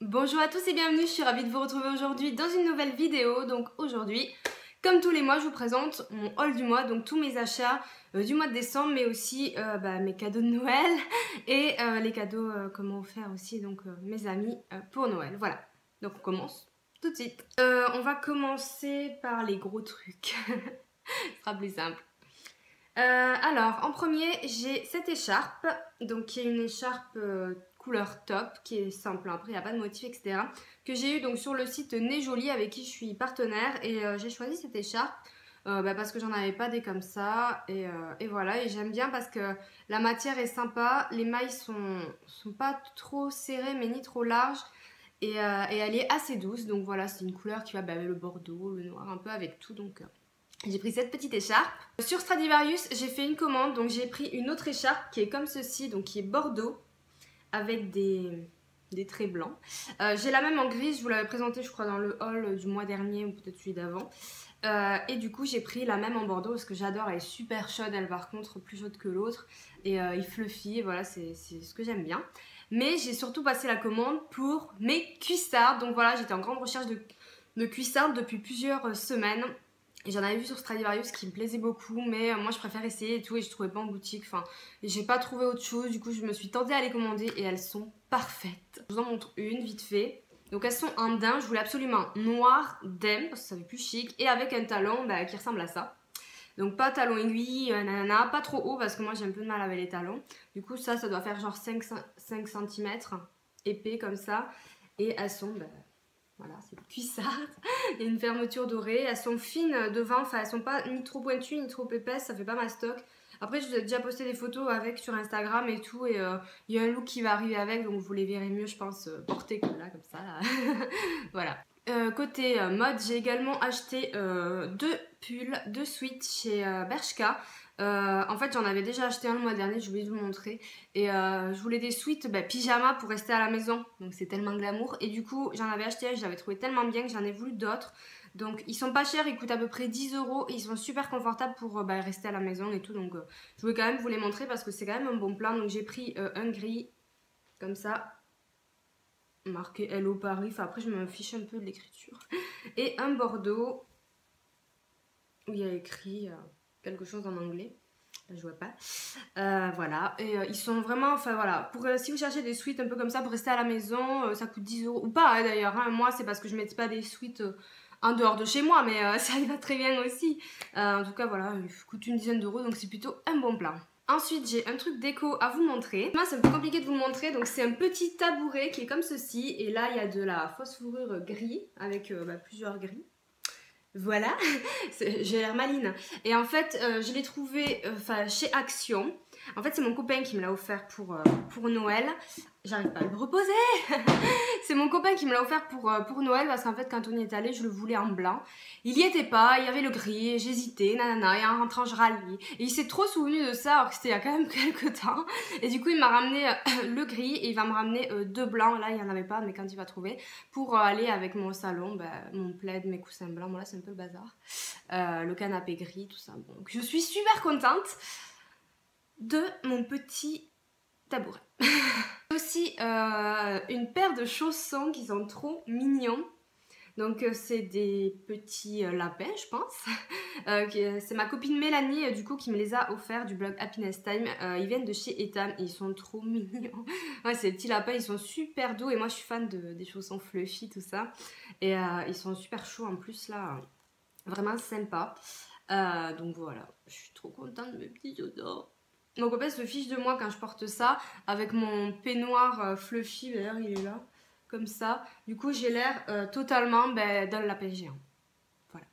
Bonjour à tous et bienvenue, je suis ravie de vous retrouver aujourd'hui dans une nouvelle vidéo. Donc aujourd'hui, comme tous les mois, je vous présente mon haul du mois, donc tous mes achats du mois de décembre, mais aussi mes cadeaux de Noël et les cadeaux que m'ont offert aussi donc mes amis pour Noël. Voilà, donc on commence tout de suite. On va commencer par les gros trucs, ce sera plus simple. Alors, en premier, j'ai cette écharpe, donc qui est une écharpe couleur top, qui est simple, après il n'y a pas de motif, etc. Que j'ai eu donc sur le site Nez Jolie avec qui je suis partenaire et j'ai choisi cette écharpe parce que j'en avais pas des comme ça et voilà, et j'aime bien parce que la matière est sympa, les mailles sont pas trop serrées mais ni trop larges et elle est assez douce, donc voilà, c'est une couleur qui va avec le bordeaux, le noir, un peu avec tout, donc... J'ai pris cette petite écharpe. Sur Stradivarius, j'ai fait une commande, donc j'ai pris une autre écharpe qui est comme ceci, donc qui est bordeaux, avec des traits blancs. J'ai la même en gris, je vous l'avais présentée je crois dans le haul du mois dernier ou peut-être celui d'avant. Et du coup j'ai pris la même en bordeaux parce que j'adore, elle est super chaude, elle par contre plus chaude que l'autre. Et il fluffy, voilà c'est ce que j'aime bien. Mais j'ai surtout passé la commande pour mes cuissardes, donc voilà j'étais en grande recherche de cuissardes depuis plusieurs semaines. Et j'en avais vu sur Stradivarius qui me plaisait beaucoup, mais moi je préfère essayer et tout, et je trouvais pas en boutique, enfin j'ai pas trouvé autre chose, du coup je me suis tentée à les commander et elles sont parfaites. Je vous en montre une vite fait. Donc elles sont en daim, je voulais absolument noir daim parce que ça fait plus chic, et avec un talon qui ressemble à ça. Donc pas talon aiguille, nanana, pas trop haut parce que moi j'ai un peu de mal avec les talons. Du coup ça doit faire genre 5 cm épais comme ça, et elles sont... voilà, c'est des cuissardes. Il y a une fermeture dorée. Elles sont fines devant, enfin elles sont pas ni trop pointues ni trop épaisses, ça fait pas ma stock. Après, je vous ai déjà posté des photos avec sur Instagram et tout, et il y a un look qui va arriver avec, donc vous les verrez mieux, je pense, portées comme ça. Là. Voilà. Côté mode, j'ai également acheté deux pulls, deux sweats chez Bershka. En fait, j'en avais déjà acheté un le mois dernier, je voulais vous montrer. Et je voulais des sweats pyjama pour rester à la maison. Donc c'est tellement glamour. Et du coup, j'en avais acheté un, je l'avais trouvé tellement bien que j'en ai voulu d'autres. Donc ils sont pas chers, ils coûtent à peu près 10 € et ils sont super confortables pour rester à la maison et tout. Donc je voulais quand même vous les montrer parce que c'est quand même un bon plan. Donc j'ai pris un gris comme ça, marqué Hello Paris. Enfin après je me fiche un peu de l'écriture. Et un bordeaux où il y a écrit quelque chose en anglais. Je vois pas. Voilà, et ils sont vraiment, enfin voilà, pour si vous cherchez des suites un peu comme ça pour rester à la maison, ça coûte 10 € ou pas hein, d'ailleurs. Hein. Moi, c'est parce que je mets pas des suites en dehors de chez moi, mais ça y va très bien aussi. En tout cas, voilà, il coûte une dizaine d'euros, donc c'est plutôt un bon plan. Ensuite, j'ai un truc déco à vous montrer. Moi, c'est un peu compliqué de vous le montrer, donc c'est un petit tabouret qui est comme ceci. Et là, il y a de la fausse fourrure gris avec plusieurs gris. Voilà, j'ai l'air maline. Et en fait, je l'ai trouvé chez Action. En fait, c'est mon copain qui me l'a offert pour Noël. J'arrive pas à le reposer. C'est mon copain qui me l'a offert pour Noël parce qu'en fait, quand on y est allé, je le voulais en blanc. Il y était pas, il y avait le gris, j'hésitais, nanana, et en rentrant, je râlis. Et il s'est trop souvenu de ça alors que c'était il y a quand même quelques temps. Et du coup, il m'a ramené le gris et il va me ramener deux blancs. Là, il y en avait pas, mais quand il va trouver, pour aller avec mon salon, mon plaid, mes coussins blancs. Bon, là, c'est un peu le bazar. Le canapé gris, tout ça. Bon, donc, je suis super contente de mon petit tabouret. Aussi une paire de chaussons qui sont trop mignons. Donc c'est des petits lapins je pense. C'est ma copine Mélanie du coup qui me les a offerts du blog Happiness Time. Ils viennent de chez Etam et ils sont trop mignons. Ouais, ces petits lapins ils sont super doux et moi je suis fan des chaussons fluffy tout ça. Et ils sont super chauds en plus là. Vraiment sympa. Donc voilà, je suis trop contente de mes petits chaussons. Mon copain se fiche de moi quand je porte ça avec mon peignoir fluffy, d'ailleurs il est là, comme ça. Du coup j'ai l'air totalement dans le lapin géant. Voilà.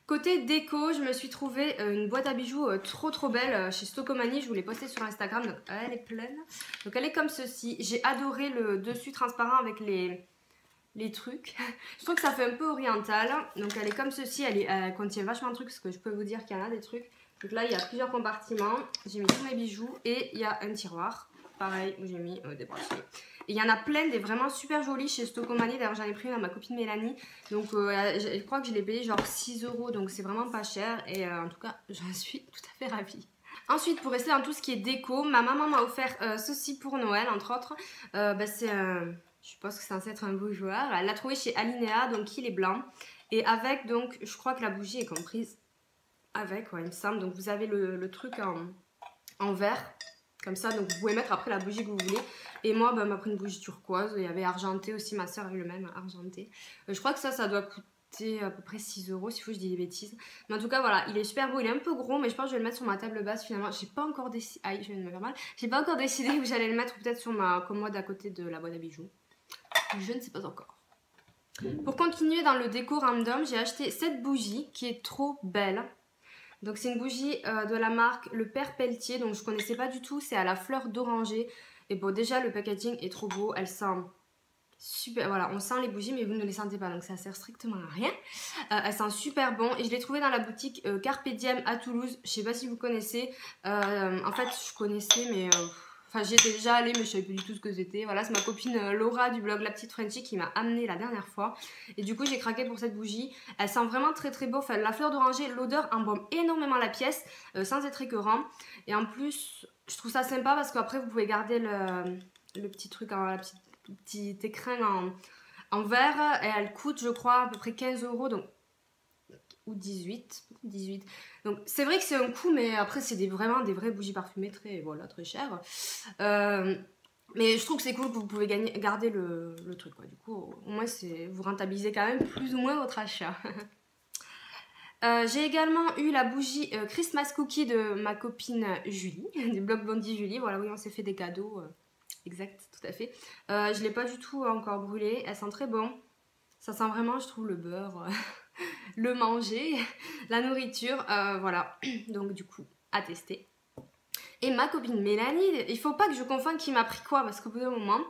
Côté déco, je me suis trouvé une boîte à bijoux trop belle chez Stockomanie. Je vous l'ai postée sur Instagram, donc elle est pleine. Donc elle est comme ceci. J'ai adoré le dessus transparent avec les trucs. Je trouve que ça fait un peu oriental. Donc elle est comme ceci, elle contient vachement de trucs parce que je peux vous dire qu'il y en a des trucs. Donc là il y a plusieurs compartiments, j'ai mis tous mes bijoux et il y a un tiroir, pareil où j'ai mis des bracelets. Et il y en a plein des vraiment super jolis chez Stockomanie, d'ailleurs j'en ai pris une à ma copine Mélanie. Donc je crois que je l'ai payé genre 6 €, donc c'est vraiment pas cher et en tout cas j'en suis tout à fait ravie. Ensuite, pour rester dans tout ce qui est déco, ma maman m'a offert ceci pour Noël entre autres. C'est un... Je suppose que c'est censé être un bougeoir. Elle l'a trouvé chez Alinea, donc il est blanc. Et avec, donc, je crois que la bougie est comprise avec, ouais, il me semble. Donc vous avez le truc en verre, comme ça. Donc vous pouvez mettre après la bougie que vous voulez. Et moi, bah, elle m'a pris une bougie turquoise. Il y avait argenté aussi, ma soeur avait le même argenté. Je crois que ça doit coûter à peu près 6 € s'il faut que je dise des bêtises. Mais en tout cas, voilà, il est super beau. Il est un peu gros, mais je pense que je vais le mettre sur ma table basse finalement. J'ai pas encore décidé. Aïe, je viens de me faire mal. J'ai pas encore décidé où j'allais le mettre, peut-être sur ma commode à côté de la boîte à bijoux. Je ne sais pas encore. Pour continuer dans le déco random, j'ai acheté cette bougie qui est trop belle. Donc c'est une bougie de la marque Le Père Pelletier, donc je connaissais pas du tout, c'est à la fleur d'oranger. Et bon, déjà le packaging est trop beau, elle sent super, voilà, on sent les bougies mais vous ne les sentez pas, donc ça sert strictement à rien. Elle sent super bon et je l'ai trouvée dans la boutique Carpe Diem à Toulouse, je sais pas si vous connaissez. En fait je connaissais mais... Enfin, j'y étais déjà allée, mais je savais plus du tout ce que c'était. Voilà, c'est ma copine Laura du blog La Petite Frenchie qui m'a amené la dernière fois. Et du coup, j'ai craqué pour cette bougie. Elle sent vraiment très très beau. Enfin, la fleur d'oranger, l'odeur embaume énormément la pièce, sans être écœurant. Et en plus, je trouve ça sympa parce qu'après, vous pouvez garder le petit truc, le petit écrin en verre. Et elle coûte, je crois, à peu près 15 €. Donc, ou 18. Donc c'est vrai que c'est un coût, mais après c'est vraiment des vraies bougies parfumées très chères. Mais je trouve que c'est cool que vous pouvez garder le truc, quoi. Du coup au moins vous rentabilisez quand même plus ou moins votre achat. J'ai également eu la bougie Christmas Cookie de ma copine Julie, du blog Blondie Julie. Voilà, oui, on s'est fait des cadeaux. Exact, tout à fait. Je l'ai pas du tout encore brûlée, elle sent très bon. Ça sent vraiment, je trouve, le beurre, le manger, la nourriture, voilà. Donc du coup, à tester. Et ma copine Mélanie, il faut pas que je confonde qui m'a pris quoi, parce qu'au bout d'un moment,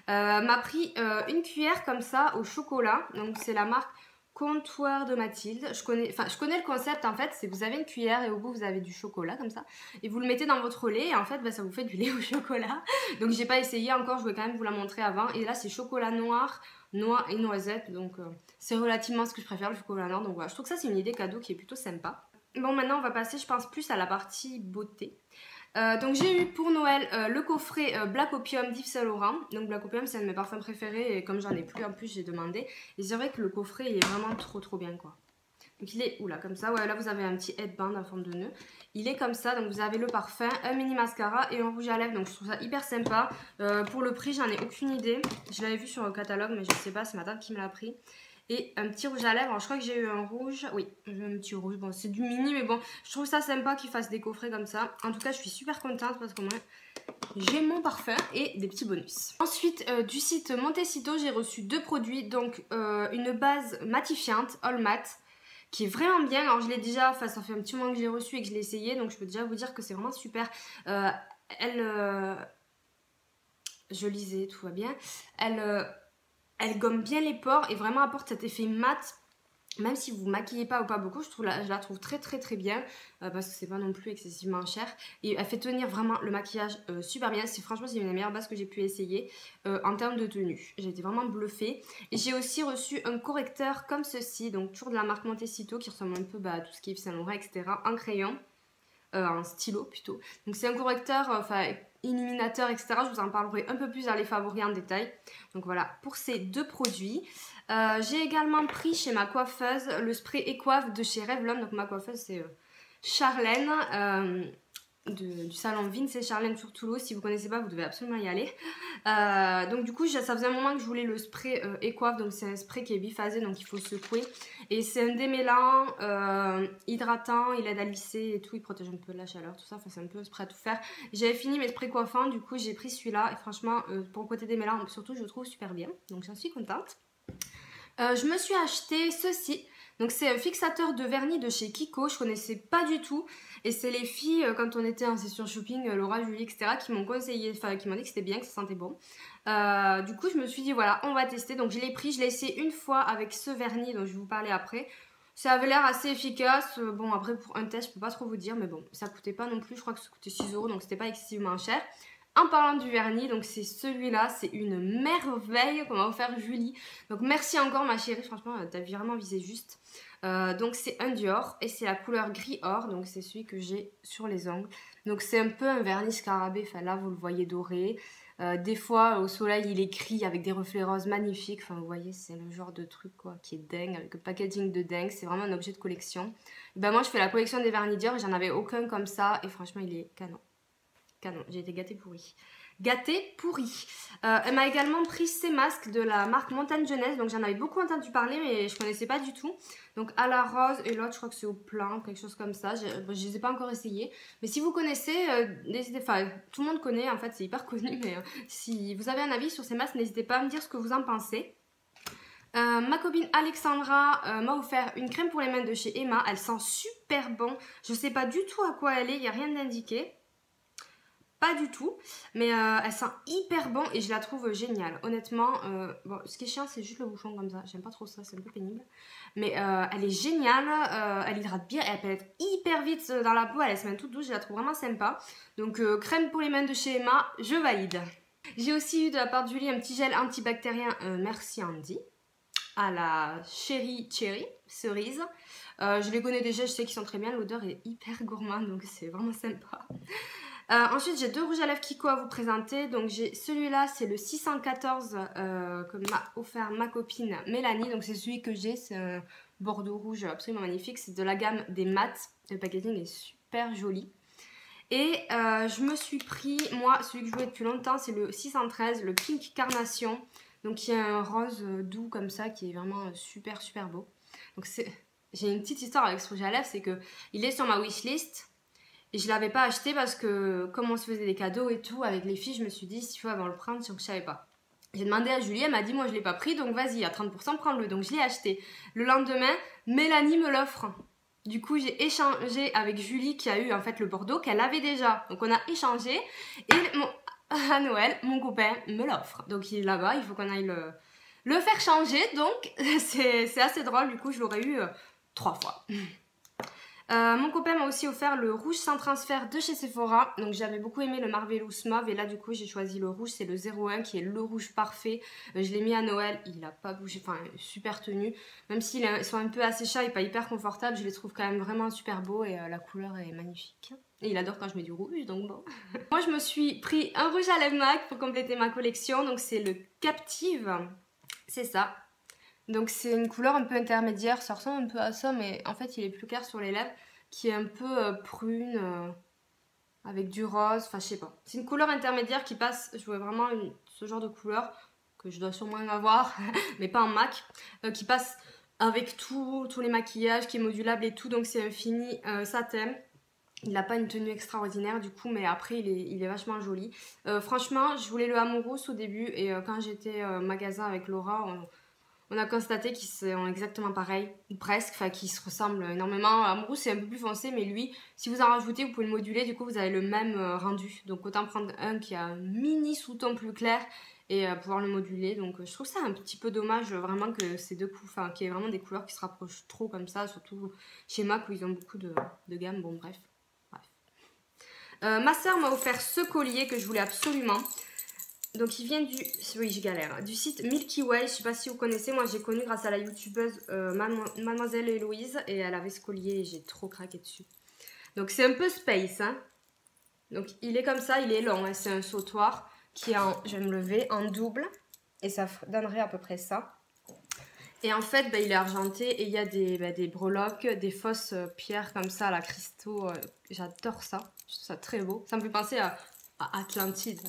m'a pris une cuillère comme ça au chocolat. Donc c'est la marque Comptoir de Mathilde. Je connais le concept en fait, c'est que vous avez une cuillère et au bout vous avez du chocolat comme ça. Et vous le mettez dans votre lait et en fait bah, ça vous fait du lait au chocolat. Donc j'ai pas essayé encore, je voulais quand même vous la montrer avant. Et là c'est chocolat noir, noix et noisette. Donc c'est relativement ce que je préfère, le chocolat noir. Donc voilà, je trouve que ça c'est une idée cadeau qui est plutôt sympa. Bon, maintenant on va passer je pense plus à la partie beauté. Donc j'ai eu pour Noël le coffret Black Opium d'Yves Saint Laurent. Donc Black Opium c'est un de mes parfums préférés et comme j'en ai plus en plus j'ai demandé. Et c'est vrai que le coffret il est vraiment trop bien quoi. Donc il est, oula, comme ça, ouais, là vous avez un petit headband en forme de nœud. Il est comme ça, donc vous avez le parfum, un mini mascara et un rouge à lèvres. Donc je trouve ça hyper sympa. Pour le prix j'en ai aucune idée. Je l'avais vu sur le catalogue mais je sais pas, c'est ma tante qui me l'a pris. Et un petit rouge à lèvres, alors je crois que j'ai eu un rouge, oui, j'ai un petit rouge, bon c'est du mini mais bon, je trouve ça sympa qu'ils fassent des coffrets comme ça. En tout cas je suis super contente parce qu'au moins j'ai mon parfum et des petits bonus. Ensuite du site Montecito j'ai reçu deux produits, donc une base matifiante, All Matte, qui est vraiment bien. Alors je l'ai déjà, enfin ça fait un petit moment que j'ai reçu et que je l'ai essayé, donc je peux déjà vous dire que c'est vraiment super. Je lisais, tout va bien, elle gomme bien les pores et vraiment apporte cet effet mat. Même si vous maquillez pas ou pas beaucoup, je la trouve très bien parce que c'est pas non plus excessivement cher. Et elle fait tenir vraiment le maquillage super bien. Franchement, c'est une des meilleures bases que j'ai pu essayer en termes de tenue. J'ai été vraiment bluffée. Et j'ai aussi reçu un correcteur comme ceci, donc toujours de la marque Montecito qui ressemble un peu à tout ce qui est Yves Saint Laurent, etc. En crayon. Un stylo plutôt. Donc c'est un correcteur, illuminateur, etc. Je vous en parlerai un peu plus dans les favoris en détail. Donc voilà, pour ces deux produits. J'ai également pris chez ma coiffeuse le spray Ecoiffe de chez Revlon. Donc ma coiffeuse c'est Charlène. Du salon Vince et Charlène sur Toulouse. Si vous ne connaissez pas, vous devez absolument y aller. Donc du coup, ça faisait un moment que je voulais le spray Ecoiffe. Donc c'est un spray qui est biphasé, donc il faut secouer. Et c'est un démêlant, hydratant, il aide à lisser et tout. Il protège un peu de la chaleur, tout ça. Enfin, c'est un peu un spray à tout faire. J'avais fini mes sprays coiffants, du coup j'ai pris celui-là. Et franchement, pour le côté démêlant, surtout, je le trouve super bien. Donc j'en suis contente. Je me suis acheté ceci. Donc c'est un fixateur de vernis de chez Kiko, je connaissais pas du tout. Et c'est les filles, quand on était en session shopping, Laura, Julie, etc. qui m'ont conseillé, enfin qui m'ont dit que c'était bien, que ça sentait bon. Du coup je me suis dit voilà, on va tester. Donc je l'ai pris, je l'ai essayé une fois avec ce vernis dont je vais vous parler après. Ça avait l'air assez efficace. Bon après pour un test je peux pas trop vous dire, mais bon ça coûtait pas non plus, je crois que ça coûtait 6 €, donc c'était pas excessivement cher. En parlant du vernis, donc c'est celui-là, c'est une merveille qu'on m'a offert Julie. Donc merci encore ma chérie, franchement t'as vraiment visé juste. Donc c'est un Dior et c'est la couleur gris or, donc c'est celui que j'ai sur les ongles. Donc c'est un peu un vernis scarabée, enfin là vous le voyez doré. Des fois, au soleil, il est gris avec des reflets roses magnifiques. Enfin, vous voyez, c'est le genre de truc quoi, qui est dingue, avec le packaging de dingue. C'est vraiment un objet de collection. Et ben moi, je fais la collection des vernis Dior et j'en avais aucun comme ça. Et franchement, il est canon. Canon, j'ai été gâtée pourrie. Gâtée pourrie. Elle m'a également pris ces masques de la marque Montagne Jeunesse. Donc j'en avais beaucoup entendu parler mais je connaissais pas du tout. Donc à la rose et l'autre je crois que c'est au plein, quelque chose comme ça. Je les ai pas encore essayés. Mais si vous connaissez, n'hésitez pas. Enfin, tout le monde connaît en fait, c'est hyper connu. Mais si vous avez un avis sur ces masques, n'hésitez pas à me dire ce que vous en pensez. Ma copine Alexandra m'a offert une crème pour les mains de chez Emma. Elle sent super bon. Je sais pas du tout à quoi elle est, il n'y a rien d'indiqué. Pas du tout, mais elle sent hyper bon et je la trouve géniale. Honnêtement, bon, ce qui est chiant, c'est juste le bouchon comme ça. J'aime pas trop ça, c'est un peu pénible. Mais elle est géniale, elle hydrate bien, elle peut être hyper vite dans la peau, elle laisse même toute douce, je la trouve vraiment sympa. Donc crème pour les mains de chez Emma, je valide. J'ai aussi eu de la part de Julie un petit gel antibactérien Merci Andy à la Cherry cerise. Je les connais déjà, je sais qu'ils sont très bien, l'odeur est hyper gourmande donc c'est vraiment sympa. Ensuite j'ai deux rouges à lèvres Kiko à vous présenter. Donc j'ai celui-là, c'est le 614 que m'a offert ma copine Mélanie. Donc c'est celui que j'ai, c'est un bordeaux rouge absolument magnifique. C'est de la gamme des mat. Le packaging est super joli. Et je me suis pris, moi, celui que je voulais depuis longtemps, c'est le 613, le Pink Carnation. Donc il y a un rose doux comme ça qui est vraiment super super beau. Donc j'ai une petite histoire avec ce rouge à lèvres, c'est que il est sur ma wishlist. Et je l'avais pas acheté parce que comme on se faisait des cadeaux et tout avec les filles, je me suis dit s'il faut avant le prendre, je savais pas. J'ai demandé à Julie, elle m'a dit moi je l'ai pas pris donc vas-y à 30% prends-le. Donc je l'ai acheté. Le lendemain, Mélanie me l'offre. Du coup j'ai échangé avec Julie qui a eu en fait le bordeaux qu'elle avait déjà. Donc on a échangé et à Noël mon copain me l'offre. Donc il est là-bas, il faut qu'on aille le faire changer. Donc c'est assez drôle, du coup je l'aurais eu 3 fois. Mon copain m'a aussi offert le rouge sans transfert de chez Sephora. Donc j'avais beaucoup aimé le Marvelous Mauve et là du coup j'ai choisi le rouge, c'est le 01 qui est le rouge parfait. Je l'ai mis à Noël, il n'a pas bougé, enfin super tenu. Même s'ils sont un peu asséchats et pas hyper confortables, je les trouve quand même vraiment super beaux et la couleur est magnifique. Et il adore quand je mets du rouge, donc bon. Moi je me suis pris un rouge à lèvres MAC pour compléter ma collection, donc c'est le Captive, c'est ça. Donc c'est une couleur un peu intermédiaire, ça ressemble un peu à ça mais en fait il est plus clair sur les lèvres, qui est un peu prune, avec du rose, enfin je sais pas. C'est une couleur intermédiaire qui passe, je vois vraiment ce genre de couleur, que je dois sûrement avoir, mais pas en MAC, qui passe avec tous les maquillages, qui est modulable et tout, donc c'est un fini satin. Il n'a pas une tenue extraordinaire du coup, mais après il est vachement joli. Franchement, je voulais le Amouros au début et quand j'étais au magasin avec Laura, on a constaté qu'ils sont exactement pareils, ou presque, enfin qu'ils se ressemblent énormément. Amouros c'est un peu plus foncé, mais lui, si vous en rajoutez, vous pouvez le moduler, du coup vous avez le même rendu. Donc autant prendre un qui a un mini sous-ton plus clair et pouvoir le moduler. Donc je trouve ça un petit peu dommage vraiment que ces deux coups, enfin qu'il y ait vraiment des couleurs qui se rapprochent trop comme ça, surtout chez MAC où ils ont beaucoup de gamme, bon bref. Ma soeur m'a offert ce collier que je voulais absolument. Donc il vient du, oui je galère, du site Milky Way, je sais pas si vous connaissez, moi j'ai connu grâce à la youtubeuse Mademoiselle Héloïse et elle avait ce collier et j'ai trop craqué dessus. Donc c'est un peu space, hein. Donc il est comme ça, il est long, hein. C'est un sautoir qui est en, je vais me lever, en double et ça donnerait à peu près ça. Et en fait il est argenté et il y a des breloques, des fausses pierres comme ça, la cristaux, j'adore ça, je trouve ça très beau, ça me fait penser à Atlantide,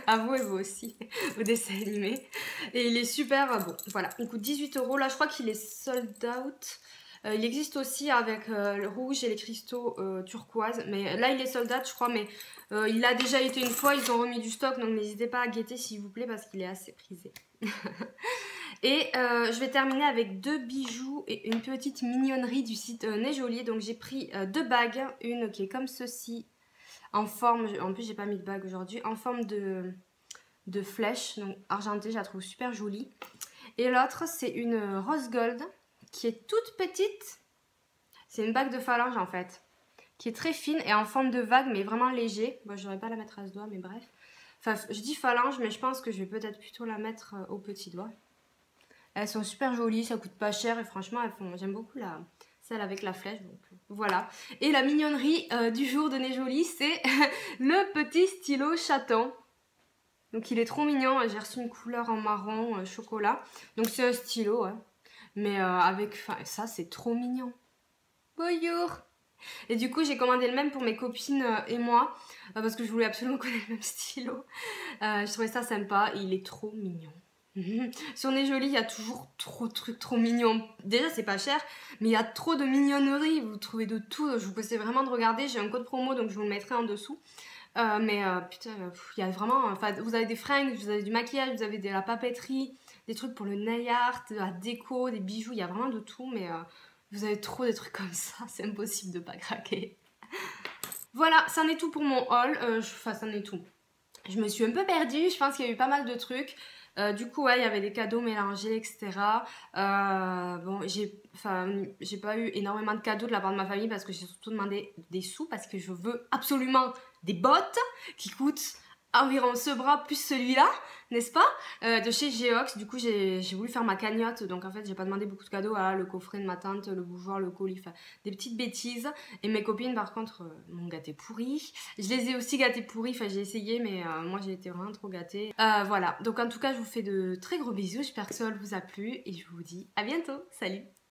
à vous et vous aussi, au dessin animé. Et il est super beau. Voilà, il coûte 18 €. Là, je crois qu'il est sold out. Il existe aussi avec le rouge et les cristaux turquoise. Mais là, il est sold out, je crois. Mais il a déjà été une fois. Ils ont remis du stock. Donc, n'hésitez pas à guetter, s'il vous plaît, parce qu'il est assez prisé. Et je vais terminer avec deux bijoux et une petite mignonnerie du site Nejoli. Donc, j'ai pris deux bagues. Une qui est comme ceci. En forme, en plus j'ai pas mis de bague aujourd'hui, en forme de flèche, donc argentée, je la trouve super jolie. Et l'autre c'est une rose gold qui est toute petite, c'est une bague de phalange en fait, qui est très fine et en forme de vague mais vraiment léger. Bon, j'aurais pas la mettre à ce doigt mais bref. Enfin je dis phalange mais je pense que je vais peut-être plutôt la mettre au petit doigt. Elles sont super jolies, ça coûte pas cher et franchement j'aime beaucoup celle avec la flèche, donc voilà. Et la mignonnerie du jour de Nejoli, c'est le petit stylo chaton. Donc il est trop mignon, j'ai reçu une couleur en marron chocolat. Donc c'est un stylo, hein. Mais avec... Enfin, ça c'est trop mignon. Bonjour. Et du coup j'ai commandé le même pour mes copines et moi. Parce que je voulais absolument qu'on ait le même stylo. Je trouvais ça sympa, il est trop mignon. Si on est joli, il y a toujours trop de trucs trop mignons. Déjà c'est pas cher, mais il y a trop de mignonneries, vous trouvez de tout. Je vous conseille vraiment de regarder, j'ai un code promo donc je vous le mettrai en dessous. Putain, il y a vraiment, enfin vous avez des fringues, vous avez du maquillage, vous avez de la papeterie, des trucs pour le nail art, de la déco, des bijoux, il y a vraiment de tout, mais vous avez trop des trucs comme ça, c'est impossible de pas craquer. Voilà, c'en est tout pour mon haul, enfin c'en est tout. Je me suis un peu perdue, je pense qu'il y a eu pas mal de trucs. Du coup, ouais, il y avait des cadeaux mélangés, etc. Bon, j'ai pas eu énormément de cadeaux de la part de ma famille parce que j'ai surtout demandé des sous parce que je veux absolument des bottes qui coûtent environ ce bras plus celui-là, n'est-ce pas, de chez Geox. Du coup, j'ai voulu faire ma cagnotte, donc en fait, j'ai pas demandé beaucoup de cadeaux. Voilà, le coffret de ma tante, le bougeoir, le colis, enfin, des petites bêtises. Et mes copines, par contre, m'ont gâté pourri. Je les ai aussi gâtés pourris, enfin, j'ai essayé, mais moi, j'ai été vraiment trop gâtée. Voilà, donc en tout cas, je vous fais de très gros bisous. J'espère que ce haul vous a plu et je vous dis à bientôt. Salut!